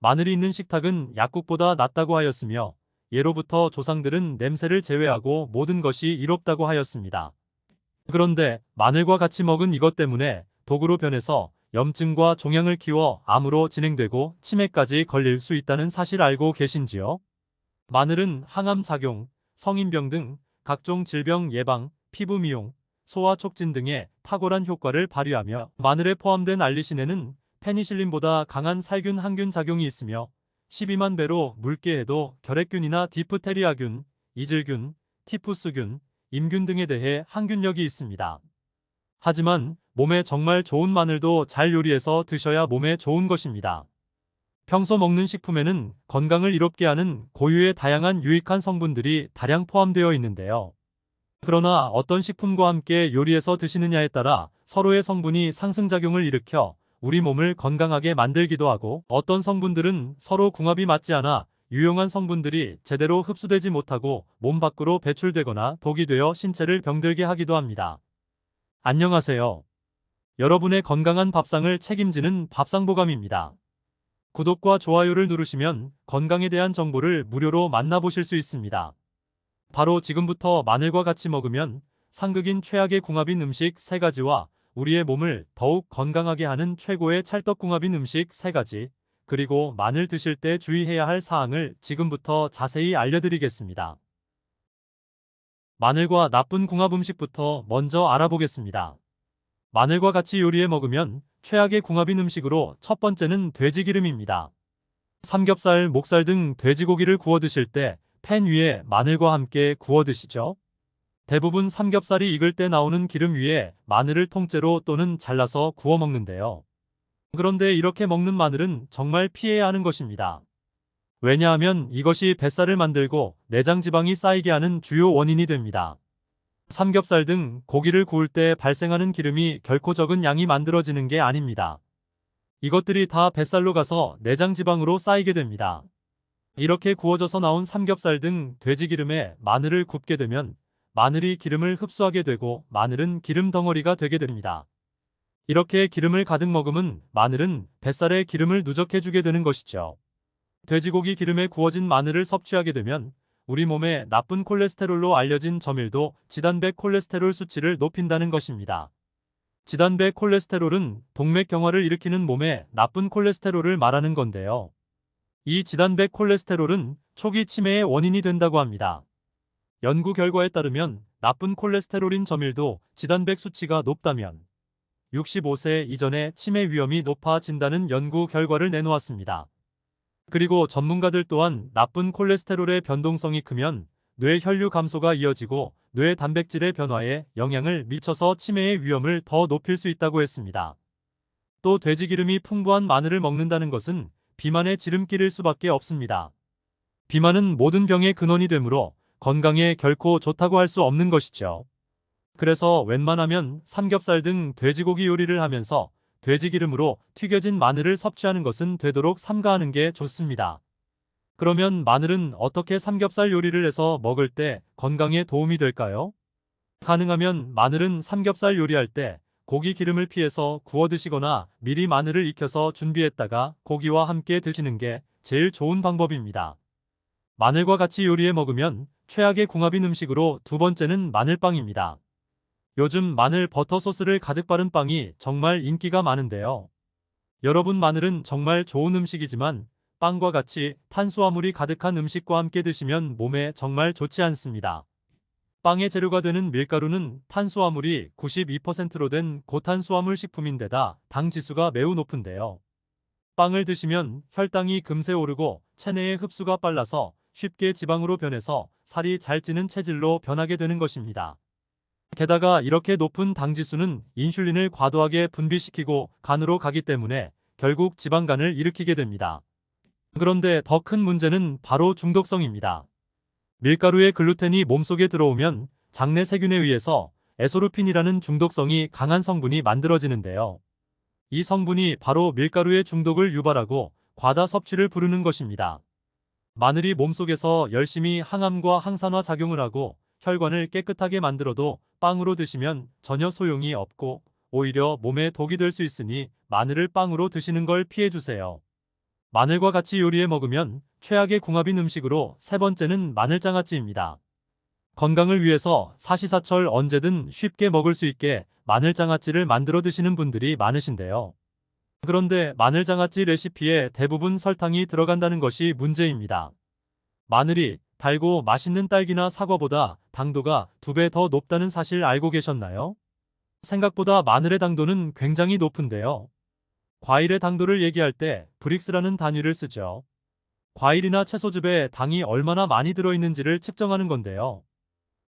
마늘이 있는 식탁은 약국보다 낫다고 하였으며 예로부터 조상들은 냄새를 제외하고 모든 것이 이롭다고 하였습니다. 그런데 마늘과 같이 먹은 이것 때문에 독으로 변해서 염증과 종양을 키워 암으로 진행되고 치매까지 걸릴 수 있다는 사실 알고 계신지요? 마늘은 항암 작용, 성인병 등 각종 질병 예방, 피부 미용, 소화 촉진 등의 탁월한 효과를 발휘하며 마늘에 포함된 알리신에는 페니실린보다 강한 살균 항균 작용이 있으며 12만 배로 묽게 해도 결핵균이나 디프테리아균, 이질균, 티푸스균, 임균 등에 대해 항균력이 있습니다. 하지만 몸에 정말 좋은 마늘도 잘 요리해서 드셔야 몸에 좋은 것입니다. 평소 먹는 식품에는 건강을 이롭게 하는 고유의 다양한 유익한 성분들이 다량 포함되어 있는데요. 그러나 어떤 식품과 함께 요리해서 드시느냐에 따라 서로의 성분이 상승작용을 일으켜 우리 몸을 건강하게 만들기도 하고 어떤 성분들은 서로 궁합이 맞지 않아 유용한 성분들이 제대로 흡수되지 못하고 몸 밖으로 배출되거나 독이 되어 신체를 병들게 하기도 합니다. 안녕하세요. 여러분의 건강한 밥상을 책임지는 밥상보감입니다. 구독과 좋아요를 누르시면 건강에 대한 정보를 무료로 만나보실 수 있습니다. 바로 지금부터 마늘과 같이 먹으면 상극인 최악의 궁합인 음식 3가지와 우리의 몸을 더욱 건강하게 하는 최고의 찰떡궁합인 음식 3가지, 그리고 마늘 드실 때 주의해야 할 사항을 지금부터 자세히 알려드리겠습니다. 마늘과 나쁜 궁합 음식부터 먼저 알아보겠습니다. 마늘과 같이 요리해 먹으면 최악의 궁합인 음식으로 첫 번째는 돼지기름입니다. 삼겹살, 목살 등 돼지고기를 구워 드실 때 팬 위에 마늘과 함께 구워 드시죠. 대부분 삼겹살이 익을 때 나오는 기름 위에 마늘을 통째로 또는 잘라서 구워 먹는데요. 그런데 이렇게 먹는 마늘은 정말 피해야 하는 것입니다. 왜냐하면 이것이 뱃살을 만들고 내장 지방이 쌓이게 하는 주요 원인이 됩니다. 삼겹살 등 고기를 구울 때 발생하는 기름이 결코 적은 양이 만들어지는 게 아닙니다. 이것들이 다 뱃살로 가서 내장 지방으로 쌓이게 됩니다. 이렇게 구워져서 나온 삼겹살 등 돼지기름에 마늘을 굽게 되면 마늘이 기름을 흡수하게 되고 마늘은 기름 덩어리가 되게 됩니다. 이렇게 기름을 가득 머금은 마늘은 뱃살에 기름을 누적해주게 되는 것이죠. 돼지고기 기름에 구워진 마늘을 섭취하게 되면 우리 몸에 나쁜 콜레스테롤로 알려진 저밀도 지단백 콜레스테롤 수치를 높인다는 것입니다. 지단백 콜레스테롤은 동맥경화를 일으키는 몸에 나쁜 콜레스테롤을 말하는 건데요. 이 지단백 콜레스테롤은 초기 치매의 원인이 된다고 합니다. 연구 결과에 따르면 나쁜 콜레스테롤인 저밀도 지단백 수치가 높다면 65세 이전에 치매 위험이 높아진다는 연구 결과를 내놓았습니다. 그리고 전문가들 또한 나쁜 콜레스테롤의 변동성이 크면 뇌 혈류 감소가 이어지고 뇌 단백질의 변화에 영향을 미쳐서 치매의 위험을 더 높일 수 있다고 했습니다. 또 돼지기름이 풍부한 마늘을 먹는다는 것은 비만의 지름길일 수밖에 없습니다. 비만은 모든 병의 근원이 되므로 건강에 결코 좋다고 할 수 없는 것이죠. 그래서 웬만하면 삼겹살 등 돼지고기 요리를 하면서 돼지기름으로 튀겨진 마늘을 섭취하는 것은 되도록 삼가하는 게 좋습니다. 그러면 마늘은 어떻게 삼겹살 요리를 해서 먹을 때 건강에 도움이 될까요? 가능하면 마늘은 삼겹살 요리할 때 고기 기름을 피해서 구워 드시거나 미리 마늘을 익혀서 준비했다가 고기와 함께 드시는 게 제일 좋은 방법입니다. 마늘과 같이 요리해 먹으면 최악의 궁합인 음식으로 두 번째는 마늘빵입니다. 요즘 마늘 버터 소스를 가득 바른 빵이 정말 인기가 많은데요. 여러분, 마늘은 정말 좋은 음식이지만 빵과 같이 탄수화물이 가득한 음식과 함께 드시면 몸에 정말 좋지 않습니다. 빵의 재료가 되는 밀가루는 탄수화물이 92%로 된 고탄수화물 식품인데다 당 지수가 매우 높은데요. 빵을 드시면 혈당이 금세 오르고 체내의 흡수가 빨라서 쉽게 지방으로 변해서 살이 잘 찌는 체질로 변하게 되는 것입니다. 게다가 이렇게 높은 당 지수는 인슐린을 과도하게 분비시키고 간으로 가기 때문에 결국 지방간을 일으키게 됩니다. 그런데 더 큰 문제는 바로 중독성입니다. 밀가루의 글루텐이 몸속에 들어오면 장내 세균에 의해서 에소루핀이라는 중독성이 강한 성분이 만들어지는데요. 이 성분이 바로 밀가루의 중독을 유발하고 과다 섭취를 부르는 것입니다. 마늘이 몸속에서 열심히 항암과 항산화 작용을 하고 혈관을 깨끗하게 만들어도 빵으로 드시면 전혀 소용이 없고 오히려 몸에 독이 될 수 있으니 마늘을 빵으로 드시는 걸 피해주세요. 마늘과 같이 요리해 먹으면 최악의 궁합인 음식으로 세 번째는 마늘장아찌입니다. 건강을 위해서 사시사철 언제든 쉽게 먹을 수 있게 마늘장아찌를 만들어 드시는 분들이 많으신데요. 그런데 마늘장아찌 레시피에 대부분 설탕이 들어간다는 것이 문제입니다. 마늘이 달고 맛있는 딸기나 사과보다 당도가 2배 더 높다는 사실 알고 계셨나요? 생각보다 마늘의 당도는 굉장히 높은데요. 과일의 당도를 얘기할 때 브릭스라는 단위를 쓰죠. 과일이나 채소즙에 당이 얼마나 많이 들어있는지를 측정하는 건데요.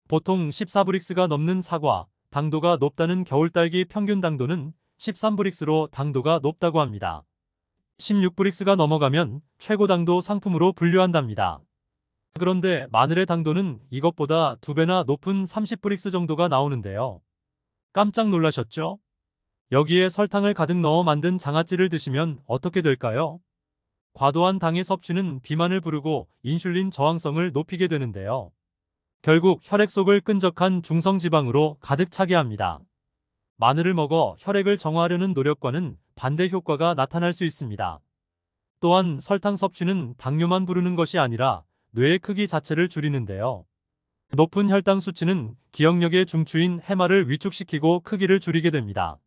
보통 14브릭스가 넘는 사과, 당도가 높다는 겨울딸기 평균 당도는 13브릭스로 당도가 높다고 합니다. 16브릭스가 넘어가면 최고 당도 상품으로 분류한답니다. 그런데 마늘의 당도는 이것보다 2배나 높은 30브릭스 정도가 나오는데요. 깜짝 놀라셨죠? 여기에 설탕을 가득 넣어 만든 장아찌를 드시면 어떻게 될까요? 과도한 당의 섭취는 비만을 부르고 인슐린 저항성을 높이게 되는데요. 결국 혈액 속을 끈적한 중성지방으로 가득 차게 합니다. 마늘을 먹어 혈액을 정화하려는 노력과는 반대 효과가 나타날 수 있습니다. 또한 설탕 섭취는 당뇨만 부르는 것이 아니라 뇌의 크기 자체를 줄이는데요. 높은 혈당 수치는 기억력의 중추인 해마를 위축시키고 크기를 줄이게 됩니다.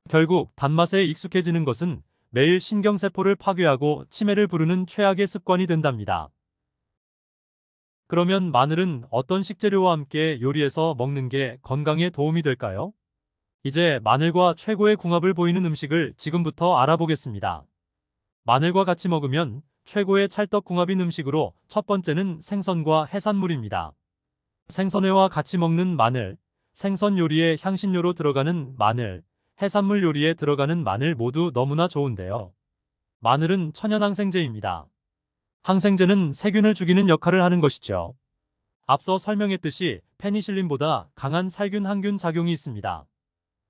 결국 단맛에 익숙해지는 것은 매일 신경세포를 파괴하고 치매를 부르는 최악의 습관이 된답니다. 그러면 마늘은 어떤 식재료와 함께 요리해서 먹는 게 건강에 도움이 될까요? 이제 마늘과 최고의 궁합을 보이는 음식을 지금부터 알아보겠습니다. 마늘과 같이 먹으면 최고의 찰떡궁합인 음식으로 첫 번째는 생선과 해산물입니다. 생선회와 같이 먹는 마늘, 생선 요리에 향신료로 들어가는 마늘, 해산물 요리에 들어가는 마늘 모두 너무나 좋은데요. 마늘은 천연항생제입니다. 항생제는 세균을 죽이는 역할을 하는 것이죠. 앞서 설명했듯이 페니실린보다 강한 살균 항균 작용이 있습니다.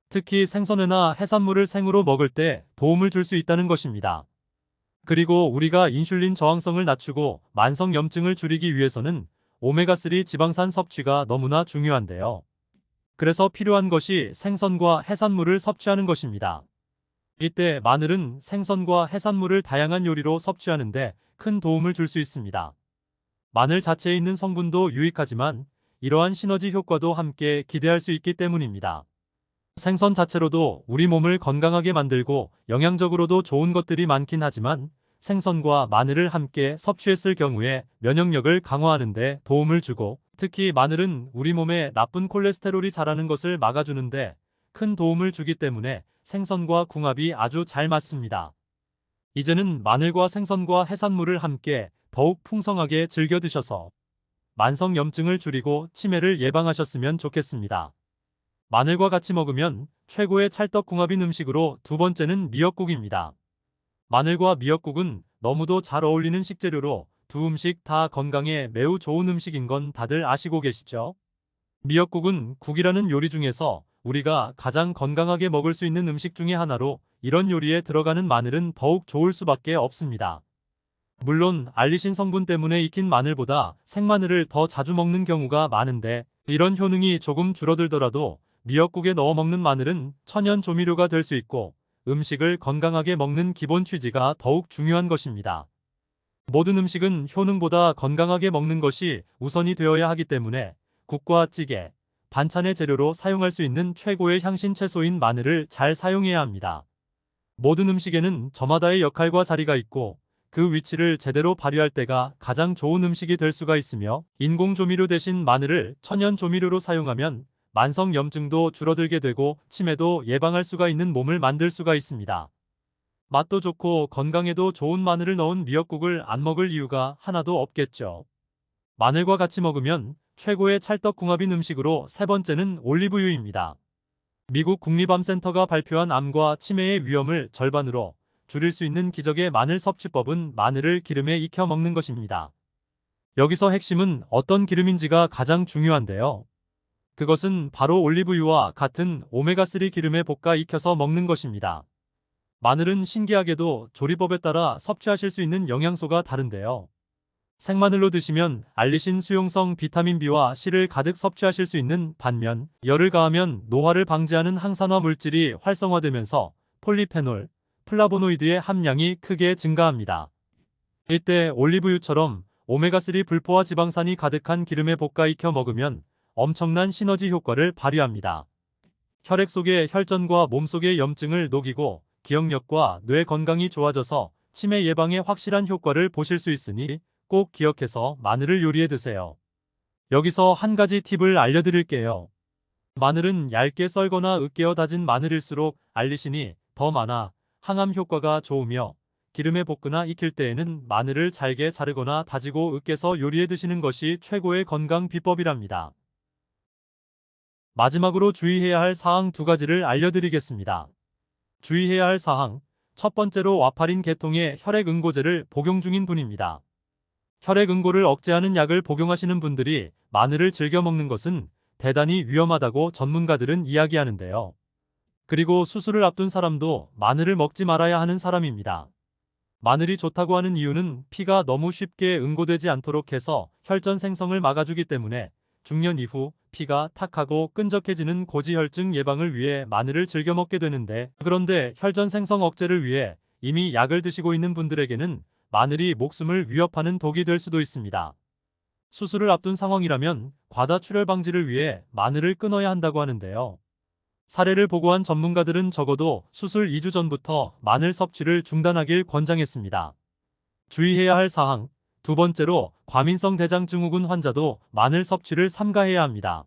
특히 생선회나 해산물을 생으로 먹을 때 도움을 줄 수 있다는 것입니다. 그리고 우리가 인슐린 저항성을 낮추고 만성 염증을 줄이기 위해서는 오메가3 지방산 섭취가 너무나 중요한데요. 그래서 필요한 것이 생선과 해산물을 섭취하는 것입니다. 이때 마늘은 생선과 해산물을 다양한 요리로 섭취하는데 큰 도움을 줄 수 있습니다. 마늘 자체에 있는 성분도 유익하지만 이러한 시너지 효과도 함께 기대할 수 있기 때문입니다. 생선 자체로도 우리 몸을 건강하게 만들고 영양적으로도 좋은 것들이 많긴 하지만 생선과 마늘을 함께 섭취했을 경우에 면역력을 강화하는 데 도움을 주고 특히 마늘은 우리 몸에 나쁜 콜레스테롤이 자라는 것을 막아주는데 큰 도움을 주기 때문에 생선과 궁합이 아주 잘 맞습니다. 이제는 마늘과 생선과 해산물을 함께 더욱 풍성하게 즐겨 드셔서 만성 염증을 줄이고 치매를 예방하셨으면 좋겠습니다. 마늘과 같이 먹으면 최고의 찰떡궁합인 음식으로 두 번째는 미역국입니다. 마늘과 미역국은 너무도 잘 어울리는 식재료로 두 음식 다 건강에 매우 좋은 음식인 건 다들 아시고 계시죠? 미역국은 국이라는 요리 중에서 우리가 가장 건강하게 먹을 수 있는 음식 중에 하나로 이런 요리에 들어가는 마늘은 더욱 좋을 수밖에 없습니다. 물론 알리신 성분 때문에 익힌 마늘보다 생마늘을 더 자주 먹는 경우가 많은데 이런 효능이 조금 줄어들더라도 미역국에 넣어 먹는 마늘은 천연 조미료가 될 수 있고 음식을 건강하게 먹는 기본 취지가 더욱 중요한 것입니다. 모든 음식은 효능보다 건강하게 먹는 것이 우선이 되어야 하기 때문에 국과 찌개, 반찬의 재료로 사용할 수 있는 최고의 향신 채소인 마늘을 잘 사용해야 합니다. 모든 음식에는 저마다의 역할과 자리가 있고 그 위치를 제대로 발휘할 때가 가장 좋은 음식이 될 수가 있으며 인공 조미료 대신 마늘을 천연 조미료로 사용하면 만성 염증도 줄어들게 되고 치매도 예방할 수가 있는 몸을 만들 수가 있습니다. 맛도 좋고 건강에도 좋은 마늘을 넣은 미역국을 안 먹을 이유가 하나도 없겠죠. 마늘과 같이 먹으면 최고의 찰떡궁합인 음식으로 세 번째는 올리브유입니다. 미국 국립암센터가 발표한 암과 치매의 위험을 절반으로 줄일 수 있는 기적의 마늘 섭취법은 마늘을 기름에 익혀 먹는 것입니다. 여기서 핵심은 어떤 기름인지가 가장 중요한데요. 그것은 바로 올리브유와 같은 오메가3 기름에 볶아 익혀서 먹는 것입니다. 마늘은 신기하게도 조리법에 따라 섭취하실 수 있는 영양소가 다른데요. 생마늘로 드시면 알리신 수용성 비타민 B와 C를 가득 섭취하실 수 있는 반면 열을 가하면 노화를 방지하는 항산화 물질이 활성화되면서 폴리페놀, 플라보노이드의 함량이 크게 증가합니다. 이때 올리브유처럼 오메가3 불포화 지방산이 가득한 기름에 볶아 익혀 먹으면 엄청난 시너지 효과를 발휘합니다. 혈액 속의 혈전과 몸속의 염증을 녹이고 기억력과 뇌 건강이 좋아져서 치매 예방에 확실한 효과를 보실 수 있으니 꼭 기억해서 마늘을 요리해 드세요. 여기서 한 가지 팁을 알려드릴게요. 마늘은 얇게 썰거나 으깨어 다진 마늘일수록 알리신이 더 많아 항암 효과가 좋으며 기름에 볶거나 익힐 때에는 마늘을 잘게 자르거나 다지고 으깨서 요리해 드시는 것이 최고의 건강 비법이랍니다. 마지막으로 주의해야 할 사항 두 가지를 알려드리겠습니다. 주의해야 할 사항, 첫 번째로 와파린 계통의 혈액응고제를 복용 중인 분입니다. 혈액응고를 억제하는 약을 복용하시는 분들이 마늘을 즐겨 먹는 것은 대단히 위험하다고 전문가들은 이야기하는데요. 그리고 수술을 앞둔 사람도 마늘을 먹지 말아야 하는 사람입니다. 마늘이 좋다고 하는 이유는 피가 너무 쉽게 응고되지 않도록 해서 혈전 생성을 막아주기 때문에 중년 이후 피가 탁하고 끈적해지는 고지혈증 예방을 위해 마늘을 즐겨 먹게 되는데, 그런데 혈전 생성 억제를 위해 이미 약을 드시고 있는 분들에게는 마늘이 목숨을 위협하는 독이 될 수도 있습니다. 수술을 앞둔 상황이라면 과다 출혈 방지를 위해 마늘을 끊어야 한다고 하는데요. 사례를 보고한 전문가들은 적어도 수술 2주 전부터 마늘 섭취를 중단하길 권장했습니다. 주의해야 할 사항, 두 번째로 과민성 대장증후군 환자도 마늘 섭취를 삼가해야 합니다.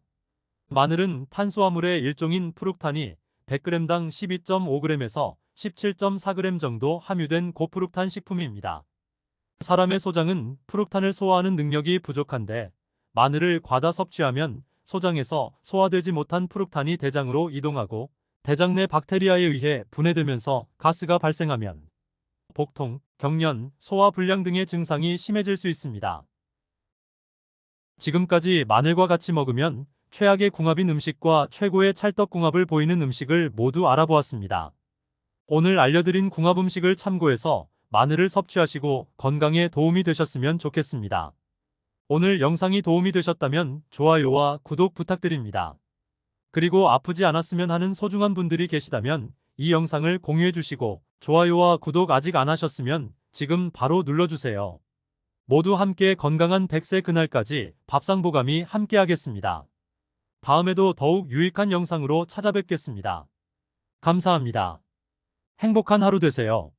마늘은 탄수화물의 일종인 프룩탄이 100g당 12.5g에서 17.4g 정도 함유된 고프룩탄 식품입니다. 사람의 소장은 프룩탄을 소화하는 능력이 부족한데 마늘을 과다 섭취하면 소장에서 소화되지 못한 프룩탄이 대장으로 이동하고 대장 내 박테리아에 의해 분해되면서 가스가 발생하면 복통, 경련, 소화불량 등의 증상이 심해질 수 있습니다. 지금까지 마늘과 같이 먹으면 최악의 궁합인 음식과 최고의 찰떡궁합을 보이는 음식을 모두 알아보았습니다. 오늘 알려드린 궁합 음식을 참고해서 마늘을 섭취하시고 건강에 도움이 되셨으면 좋겠습니다. 오늘 영상이 도움이 되셨다면 좋아요와 구독 부탁드립니다. 그리고 아프지 않았으면 하는 소중한 분들이 계시다면 이 영상을 공유해 주시고 좋아요와 구독 아직 안 하셨으면 지금 바로 눌러주세요. 모두 함께 건강한 100세 그날까지 밥상보감이 함께 하겠습니다. 다음에도 더욱 유익한 영상으로 찾아뵙겠습니다. 감사합니다. 행복한 하루 되세요.